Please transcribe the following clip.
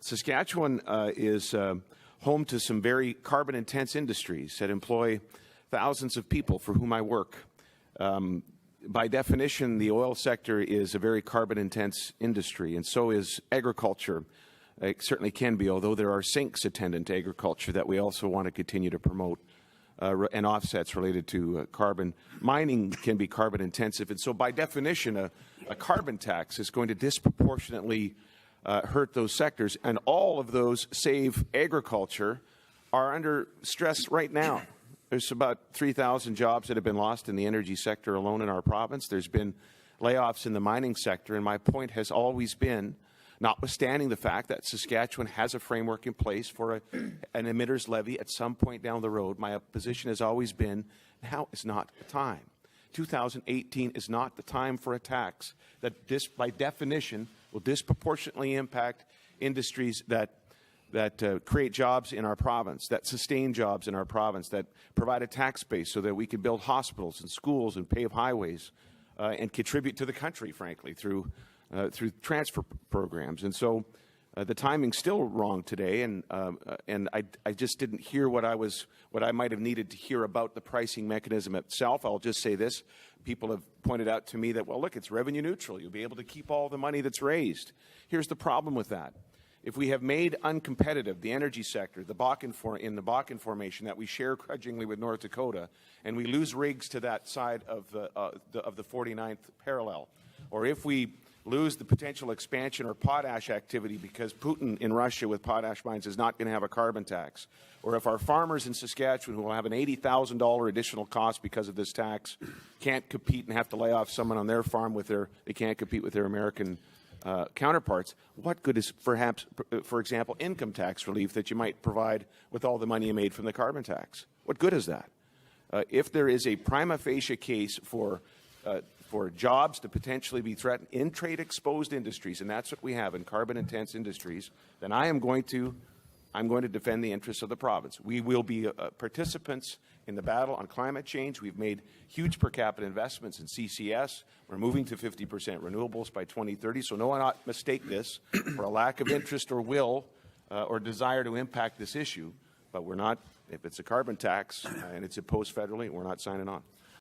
Saskatchewan is home to some very carbon-intense industries that employ thousands of people for whom I work. By definition, the oil sector is a very carbon-intense industry, and so is agriculture. It certainly can be, although there are sinks attendant to agriculture that we also want to continue to promote, and offsets related to carbon. Mining can be carbon-intensive, and so by definition, a carbon tax is going to disproportionately hurt those sectors, and all of those, save agriculture, are under stress right now. There's about 3,000 jobs that have been lost in the energy sector alone in our province. There's been layoffs in the mining sector, and my point has always been, notwithstanding the fact that Saskatchewan has a framework in place for an emitters levy at some point down the road, my position has always been, now is not the time. 2018 is not the time for a tax that, by definition, will disproportionately impact industries that create jobs in our province, that sustain jobs in our province, that provide a tax base so that we can build hospitals and schools and pave highways and contribute to the country, frankly, through transfer programs. And so the timing's still wrong today, and I just didn't hear what I might have needed to hear about the pricing mechanism itself. I'll just say this. People have pointed out to me that, well, look, it's revenue neutral. You'll be able to keep all the money that's raised. Here's the problem with that. If we have made uncompetitive the energy sector, in the Bakken Formation that we share grudgingly with North Dakota, and we lose rigs to that side of the 49th parallel, or if we lose the potential expansion or potash activity because Putin in Russia with potash mines is not going to have a carbon tax, or if our farmers in Saskatchewan, who will have an $80,000 additional cost because of this tax, can't compete and have to lay off someone on their farm they can't compete with their American counterparts, what good is perhaps, for example, income tax relief that you might provide with all the money you made from the carbon tax? What good is that? If there is a prima facie case for jobs to potentially be threatened in trade-exposed industries, and that's what we have in carbon-intense industries, then I'm going to defend the interests of the province. We will be participants in the battle on climate change. We've made huge per capita investments in CCS. We're moving to 50% renewables by 2030, so no one ought to mistake this for a lack of interest or will or desire to impact this issue. But we're not, if it's a carbon tax and it's imposed federally, we're not signing on.